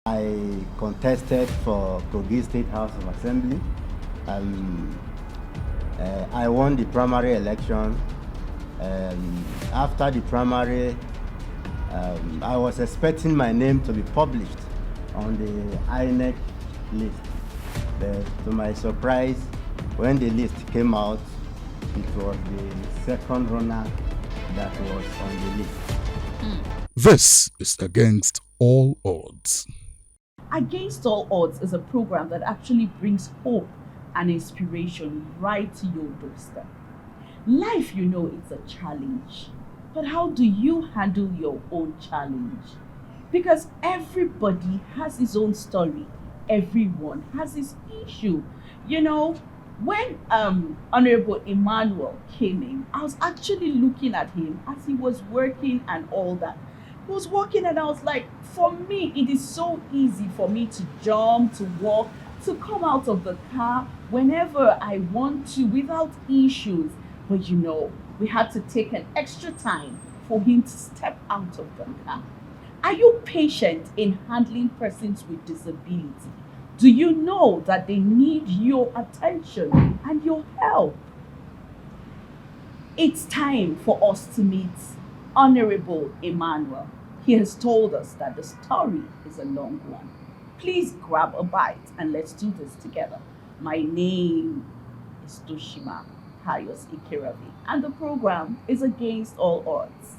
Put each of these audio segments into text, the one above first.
I contested for Kogi State House of Assembly. I won the primary election. After the primary, I was expecting my name to be published on the INEC list. But to my surprise, when the list came out, it was the second runner that was on the list. This is Against All Odds. Against All Odds is a program that actually brings hope and inspiration right to your doorstep. Life, it's a challenge. But how do you handle your own challenge? Because everybody has his own story. Everyone has his issue. When Honorable Emmanuel came in, I was actually looking at him as he was working and all that. He was walking and I was like, for me, it is so easy for me to jump, to walk, to come out of the car whenever I want to without issues. But we had to take an extra time for him to step out of the car. Are you patient in handling persons with disability? Do you know that they need your attention and your help? It's time for us to meet Honorable Emmanuel. He has told us that the story is a long one. Please grab a bite and let's do this together. My name is Toshima Pius Ikeravi, and the program is Against All Odds.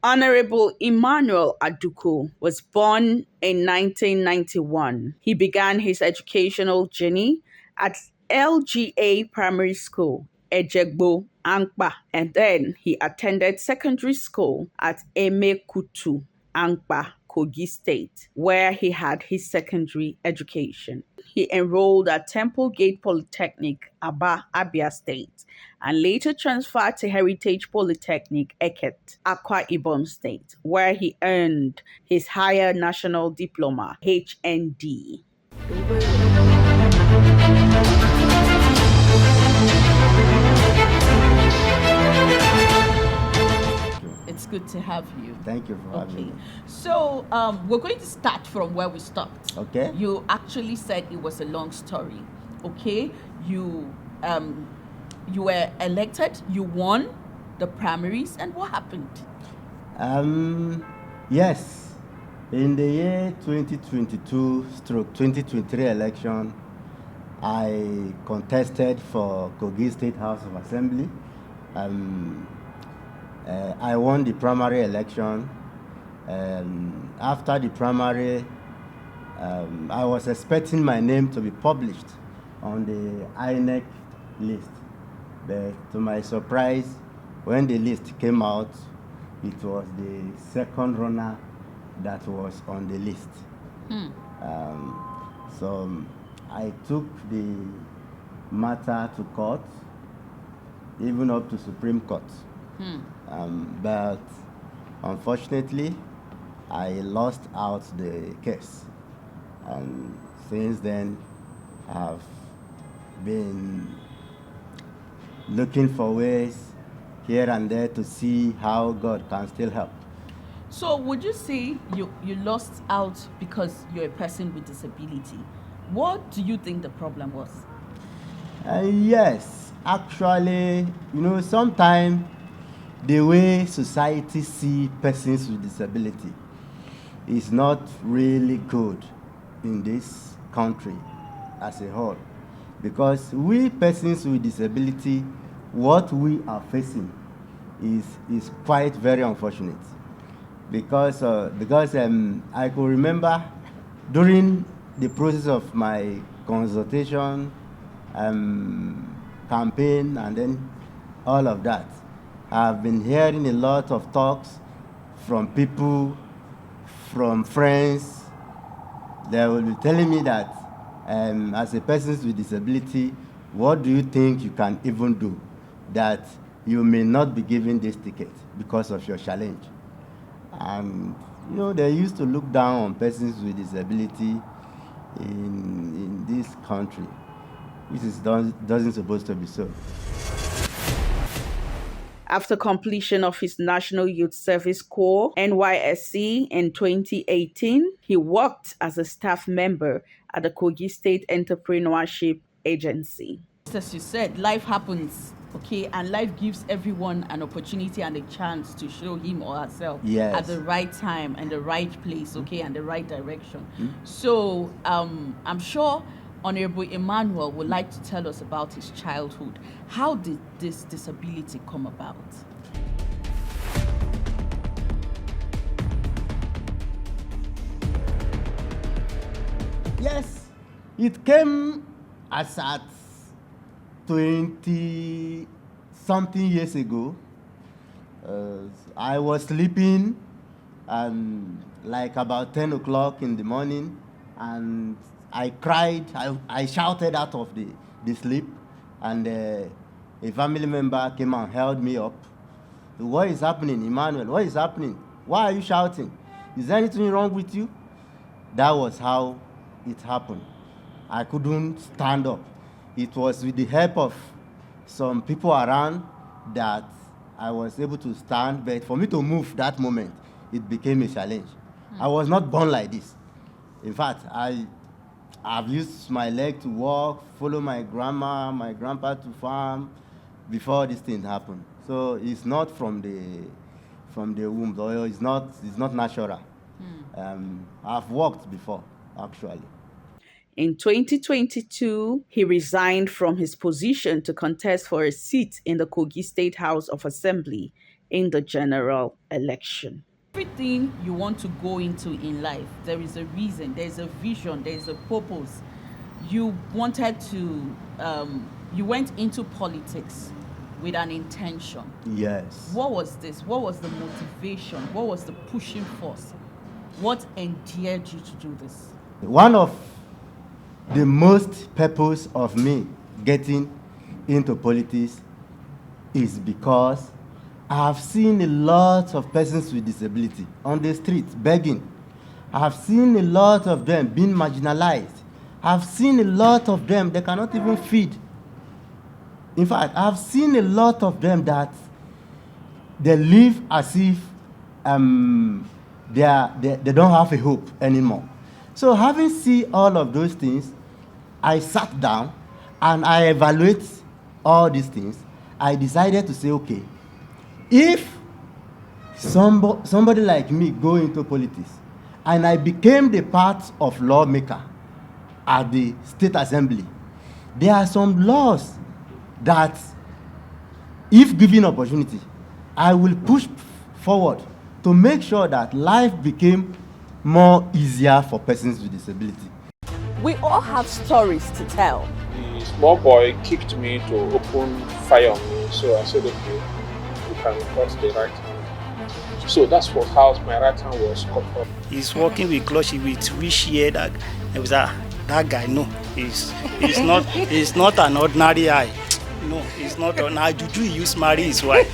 Honorable Emmanuel Aduku was born in 1991. He began his educational journey at LGA Primary School, Ejegbo, Ankpa, and then he attended secondary school at Emekutu, Ankpa, Kogi State, where he had his secondary education. He enrolled at Temple Gate Polytechnic, Aba, Abia State, and later transferred to Heritage Polytechnic, Eket, Akwa Ibom State, where he earned his higher national diploma, HND. It's good to have you. Thank you for having me. So we're going to start from where we stopped. Okay. You actually said it was a long story. Okay. You were elected. You won the primaries, and what happened? Yes. In the year 2022/2023 election, I contested for Kogi State House of Assembly. I won the primary election. After the primary, I was expecting my name to be published on the INEC list. But to my surprise, when the list came out, it was the second runner that was on the list. So I took the matter to court, even up to Supreme Court. But unfortunately, I lost out the case. And since then, I've been looking for ways here and there to see how God can still help. So would you say you lost out because you're a person with disability? What do you think the problem was? Yes, actually, sometimes the way society see persons with disability is not really good in this country as a whole. Because we persons with disability, what we are facing is quite very unfortunate. Because I could remember during the process of my consultation, campaign, and then all of that, I've been hearing a lot of talks from people from friends, they will be telling me that as a person with disability, what do you think you can even do that you may not be given this ticket because of your challenge? And they used to look down on persons with disability in this country, which doesn't supposed to be so. After completion of his National Youth Service Corps (NYSC) in 2018, he worked as a staff member at the Kogi State Entrepreneurship Agency. As you said, life happens, okay, and life gives everyone an opportunity and a chance to show him or herself at the right time and the right place, okay, and the right direction. So I'm sure Honorable Emmanuel would like to tell us about his childhood. How did this disability come about? Yes, it came as at 20 something years ago. I was sleeping and like about 10 o'clock in the morning, and I cried. I shouted out of the sleep, and a family member came and held me up. What is happening, Emmanuel? What is happening? Why are you shouting? Is there anything wrong with you? That was how it happened. I couldn't stand up. It was with the help of some people around that I was able to stand, but for me to move that moment, it became a challenge. I was not born like this. In fact, I've used my leg to walk, follow my grandma, my grandpa to farm before this thing happened. So it's not from the womb, or it's not natural. I've walked before, actually. In 2022, he resigned from his position to contest for a seat in the Kogi State House of Assembly in the general election. Everything you want to go into in life, there is a reason, there's a vision, there's a purpose. You wanted to, you went into politics with an intention. Yes. What was this? What was the motivation? What was the pushing force? What endeared you to do this? One of the most purpose of me getting into politics is because I have seen a lot of persons with disability on the streets begging. I have seen a lot of them being marginalized. I have seen a lot of them, they cannot even feed. In fact, I have seen a lot of them that they live as if they don't have a hope anymore. So having seen all of those things, I sat down and I evaluate all these things. I decided to say, okay, if somebody like me go into politics and I became the part of lawmaker at the state assembly, there are some laws that, if given opportunity, I will push forward to make sure that life became more easier for persons with disability. We all have stories to tell. The small boy kicked me to open fire on me, so I said, okay, you can cut the right hand. So that's how my right hand was cut off. He's working with clutch with which year that it was that guy. No, he's not an ordinary eye. No, he's not an eye. Juju he used to marry his wife.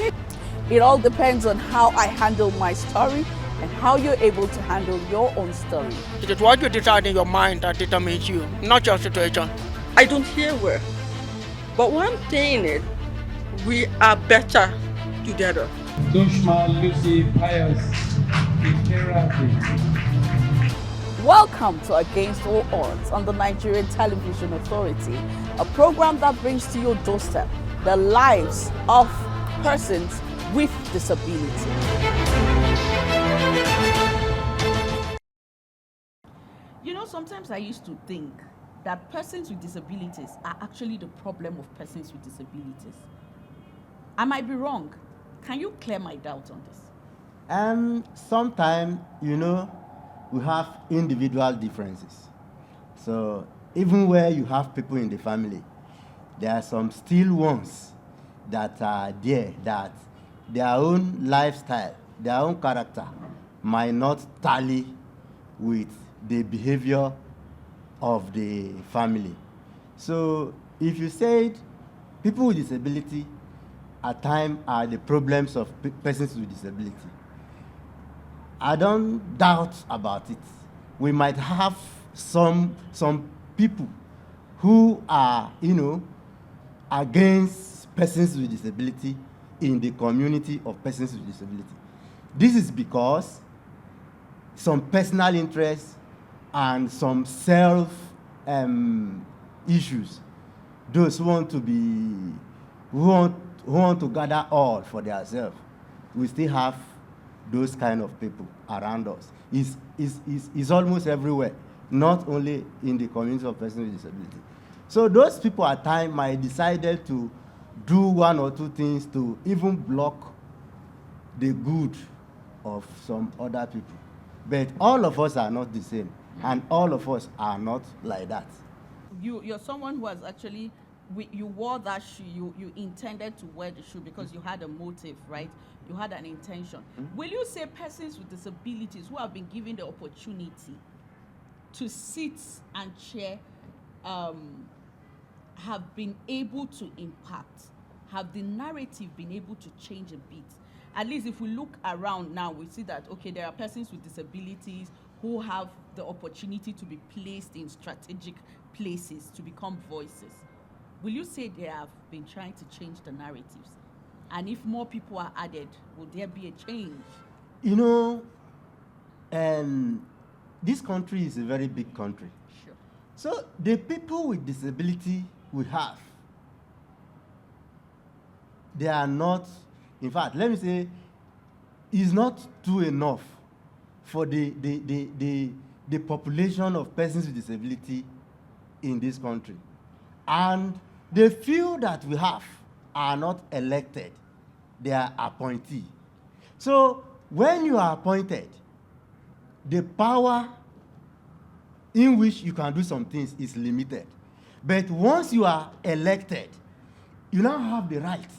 It all depends on how I handle my story and how you're able to handle your own story. It is what you decide in your mind that determines you, not your situation. I don't hear well, but one thing is, we are better together. Dushma Lucy Pius Welcome to Against All Odds on the Nigerian Television Authority, a program that brings to your doorstep the lives of persons with disability. You know, sometimes I used to think that persons with disabilities are actually the problem of persons with disabilities. I might be wrong. Can you clear my doubt on this? Sometimes, we have individual differences. So even where you have people in the family, there are some still ones that are there that their own lifestyle, their own character might not tally with the behavior of the family. So if you said people with disability at times are the problems of persons with disability, I don't doubt about it. We might have some people who are, against persons with disability in the community of persons with disability. This is because some personal interests and some self issues. Those who want to be, who want to gather all for themselves, we still have those kind of people around us. It's almost everywhere, not only in the community of persons with disability. So those people at times might decided to do one or two things to even block the good of some other people. But all of us are not the same, and all of us are not like that. You're someone who has actually, you wore that shoe, you intended to wear the shoe because you had a motive, right? You had an intention. Will you say persons with disabilities who have been given the opportunity to sit and chair have been able to impact? Have the narrative been able to change a bit? At least if we look around now, we see that, okay, there are persons with disabilities who have the opportunity to be placed in strategic places, to become voices. Will you say they have been trying to change the narratives? And if more people are added, will there be a change? This country is a very big country. Sure. So the people with disability we have, they are not, in fact, let me say, it's not too enough for the population of persons with disability in this country. And the few that we have are not elected, they are appointee. So when you are appointed, the power in which you can do some things is limited. But once you are elected, you now have the right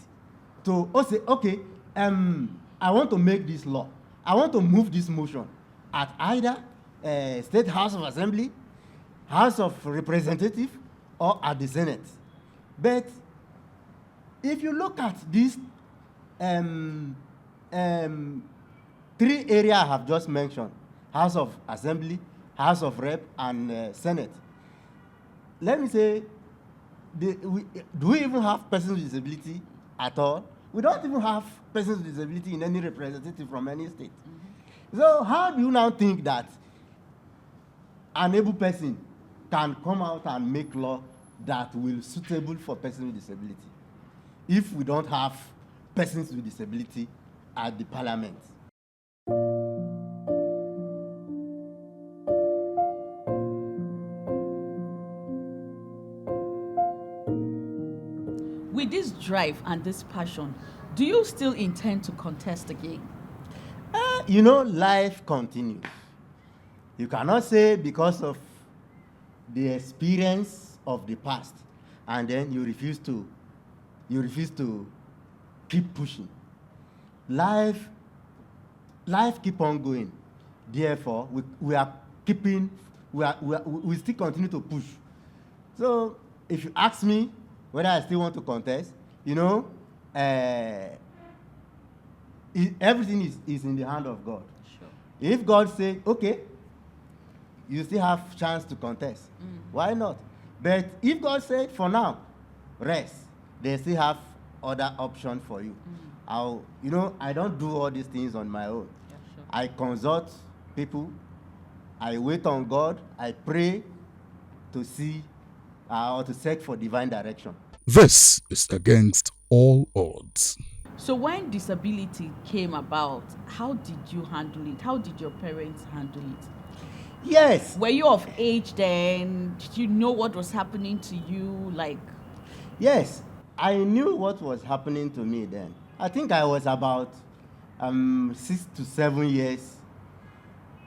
to say, okay, I want to make this law. I want to move this motion at either State House of Assembly, House of Representatives, or at the Senate. But if you look at these three areas I have just mentioned, House of Assembly, House of Rep, and Senate, let me say, do we even have persons with disability at all? We don't even have persons with disability in any representative from any state. So how do you now think that an able person can come out and make law that will be suitable for persons with disability if we don't have persons with disability at the parliament? With this drive and this passion, do you still intend to contest again? Life continues. You cannot say because of the experience of the past, and then you refuse to keep pushing. Life keep on going. Therefore, we still continue to push. So if you ask me whether I still want to contest, everything is in the hand of God. Sure. If God say, okay, you still have chance to contest, why not? But if God said, for now, rest, they still have other options for you. I don't do all these things on my own. Yeah, sure. I consult people, I wait on God, I pray to see or to search for divine direction. This is Against All Odds. So when disability came about, how did you handle it? How did your parents handle it? Yes. Were you of age then? Did you know what was happening to you? Yes, I knew what was happening to me then. I think I was about 6 to 7 years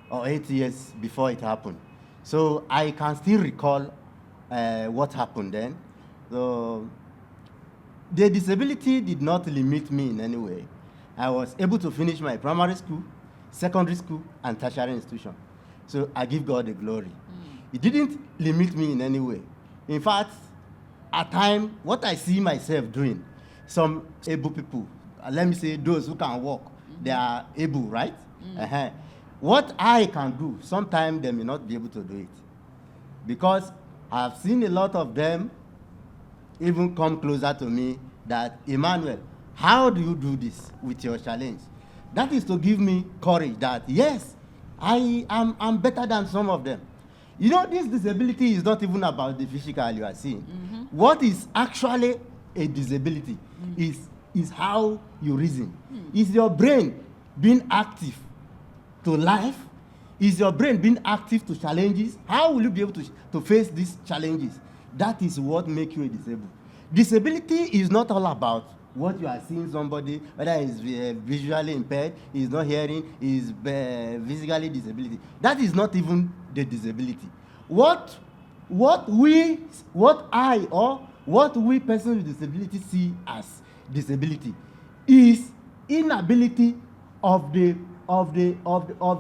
or 8 years before it happened. So I can still recall what happened then. So the disability did not limit me in any way. I was able to finish my primary school, secondary school, and tertiary institution. So I give God the glory. It didn't limit me in any way. In fact, at times, what I see myself doing, some able people, let me say those who can walk, they are able, right? What I can do, sometimes they may not be able to do it. Because I've seen a lot of them even come closer to me that, Emmanuel, how do you do this with your challenge? That is to give me courage that, yes, I'm better than some of them. You know, this disability is not even about the physical you are seeing. What is actually a disability is how you reason. Is your brain being active to life? Is your brain being active to challenges? How will you be able to face these challenges? That is what makes you a disabled. Disability is not all about what you are seeing somebody, whether is visually impaired, is not hearing, is physically disability. That is not even the disability. What we persons with disability see as disability is inability of the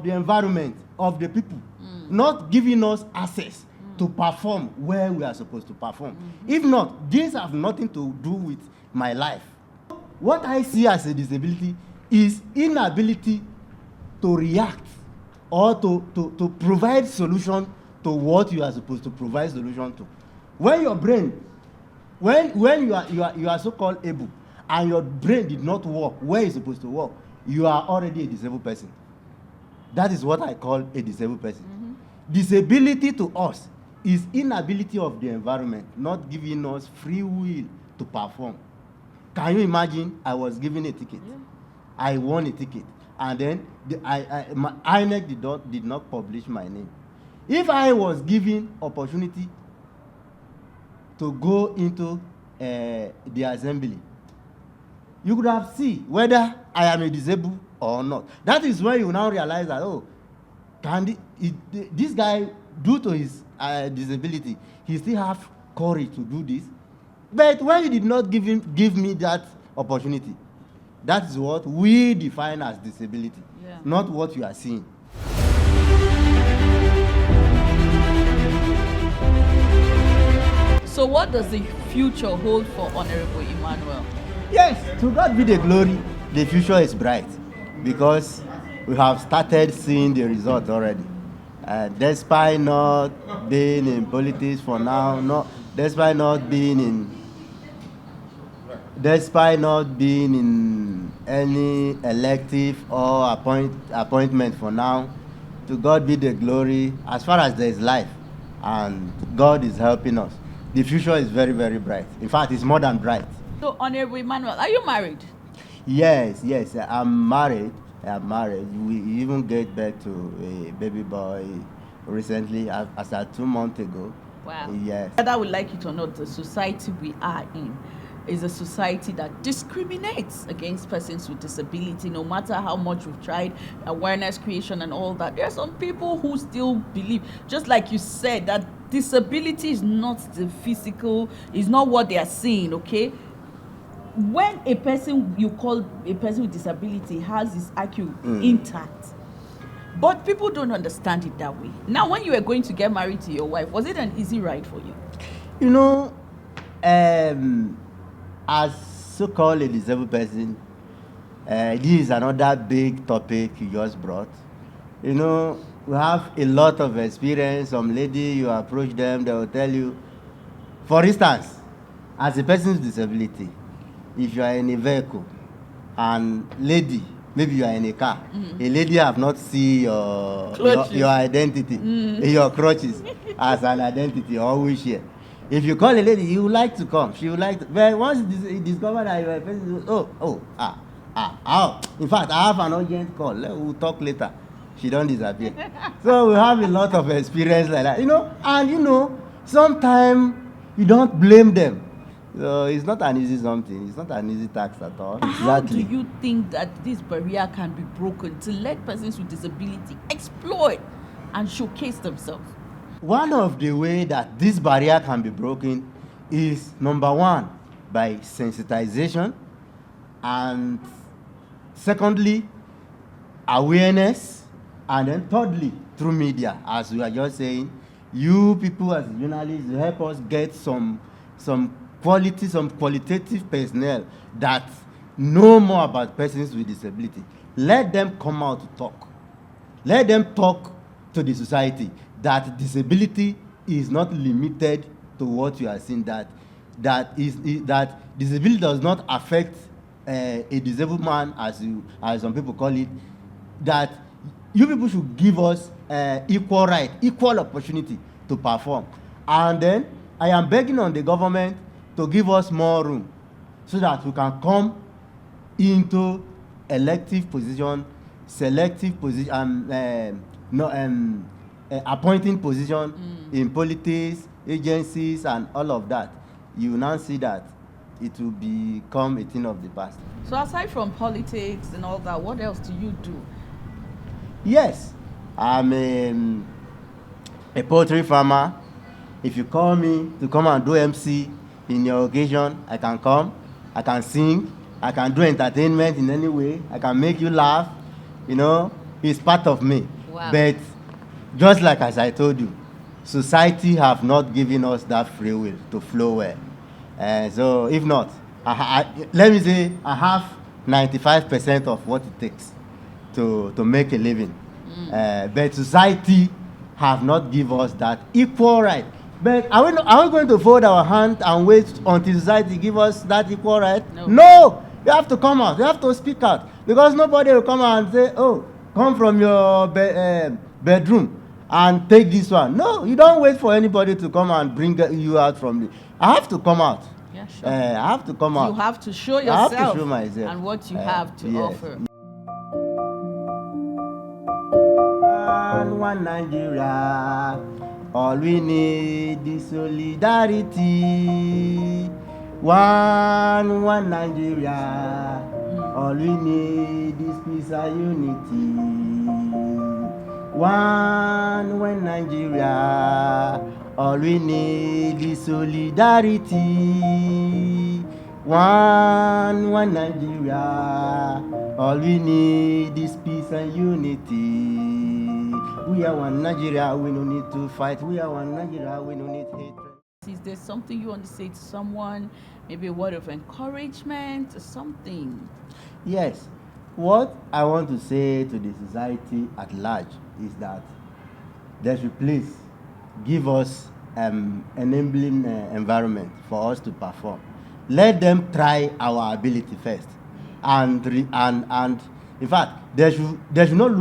environment, of the people, not giving us access to perform where we are supposed to perform. If not, these have nothing to do with my life. What I see as a disability is inability to react or to provide solution to what you are supposed to provide solution to. When your brain, when you are so-called able, and your brain did not work where it's supposed to work, you are already a disabled person. That is what I call a disabled person. Disability to us is inability of the environment, not giving us free will to perform. Can you imagine? I was given a ticket. I won a ticket. And then my INEC did not publish my name. If I was given opportunity to go into the assembly, you could have seen whether I am a disabled or not. That is when you now realize that, oh, this guy, due to his disability, he still have courage to do this. But when you did not give me that opportunity, that is what we define as disability, not what you are seeing. So what does the future hold for Honorable Emmanuel? Yes, to God be the glory, the future is bright because we have started seeing the result already. Despite not being in politics for now, despite not being in any elective or appointment for now, to God be the glory as far as there is life, and God is helping us. The future is very, very bright. In fact, it's more than bright. So, Honorable Emmanuel, are you married? Yes, I'm married. We even gave birth to a baby boy recently, as 2 months ago. Wow. Yes. Whether I would like it or not, the society we are in is a society that discriminates against persons with disability, no matter how much we've tried awareness creation and all that. There are some people who still believe, just like you said, that disability is not the physical, is not what they are seeing, okay? When a person you call a person with disability has his IQ intact, but people don't understand it that way. Now, when you were going to get married to your wife, was it an easy ride for you? You know, as so-called a disabled person, this is another big topic you just brought. You know, we have a lot of experience. Some lady, you approach them, they will tell you, for instance, as a person with disability, if you are in a vehicle and lady, maybe you are in a car, a lady have not seen your identity, your crutches as an identity or wheelchair. If you call a lady, you would like to come. She would like to. But once you discover that you are a person, in fact, I have an urgent call. We'll talk later. She don't disappear. So we have a lot of experience like that, and sometimes you don't blame them. So it's not an easy something. It's not an easy task at all. How do you think that this barrier can be broken to let persons with disability exploit and showcase themselves? One of the ways that this barrier can be broken is, number one, by sensitization, and secondly, awareness And then thirdly, through media, as we are just saying, you people as journalists help us get some qualitative personnel that know more about persons with disability. Let them come out to talk. Let them talk to the society that disability is not limited to what you are seeing, that disability does not affect a disabled man, as some people call it, that you people should give us equal right, equal opportunity to perform. And then I am begging on the government to give us more room so that we can come into elective position, selective position, appointing position in politics, agencies, and all of that. You will now see that it will become a thing of the past. So aside from politics and all that, what else do you do? Yes, I'm a poultry farmer. If you call me to come and do MC in your occasion, I can come. I can sing. I can do entertainment in any way. I can make you laugh. You know, it's part of me. Wow. But just like as I told you, society have not given us that free will to flow well. So if not, let me say I have 95% of what it takes to make a living. But society have not given us that equal right. But are we going to fold our hand and wait until society give us that equal right? No! You have to come out. You have to speak out. Because nobody will come out and say, oh, come from your bedroom and take this one. No, you don't wait for anybody to come and bring you out from it. I have to come out. Yeah, sure. I have to come out. You have to show yourself I have to show myself. and what you have to offer. One Nigeria, all we need is solidarity. One Nigeria, all we need is peace and unity. One Nigeria, all we need is solidarity. One Nigeria, all we need is peace and unity. We are one Nigeria, we no need to fight. We are one Nigeria, we no need hatred. Is there something you want to say to someone? Maybe a word of encouragement or something? Yes. What I want to say to the society at large is that they should please give us enabling environment for us to perform. Let them try our ability first, and in fact, they should not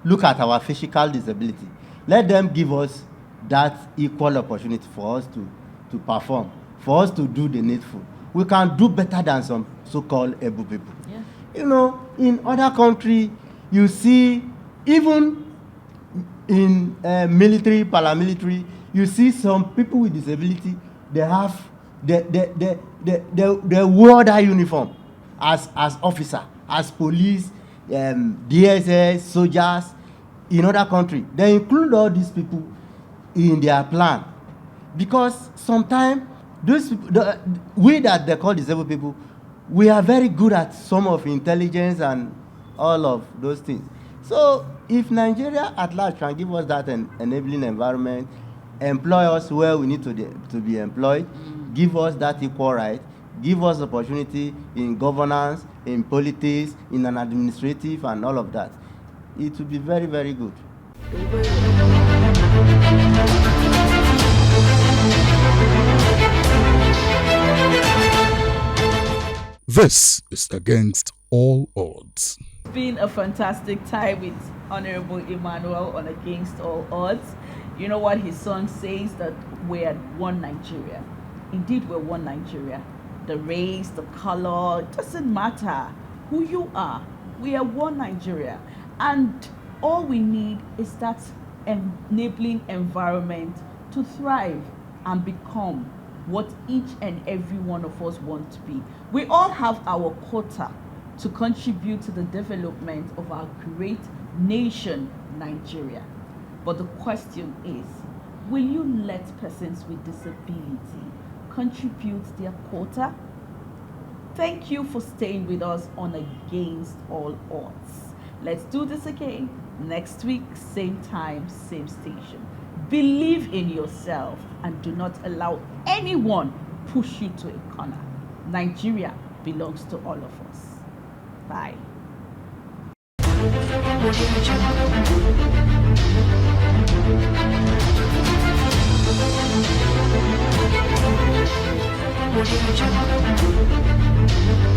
look at our physical disability. Let them give us that equal opportunity for us to perform, for us to do the needful. We can do better than some so-called able people. Yeah. You know, in other countries, you see, even in military, paramilitary, you see some people with disability, they have they wear that uniform as officer, as police, DSS, soldiers in other countries. They include all these people in their plan, because sometimes those people, we that they call disabled people, we are very good at some of intelligence and all of those things. So if Nigeria at large can give us that enabling environment, employ us where we need to be employed, give us that equal right, give us opportunity in governance, in politics, in an administrative and all of that, it will be very, very good. This is Against All Odds. It's been a fantastic time with Honorable Emmanuel on Against All Odds. You know what his song says, that we're one Nigeria. Indeed, we're one Nigeria. The race, the color, it doesn't matter who you are. We are one Nigeria. And all we need is that enabling environment to thrive and become what each and every one of us want to be. We all have our quota to contribute to the development of our great nation, Nigeria. But the question is, will you let persons with disability contribute their quota? Thank you for staying with us on Against All Odds. Let's do this again Next week, same time, same station. Believe in yourself and do not allow anyone push you to a corner. Nigeria belongs to all of us. Bye. Audio Jungle.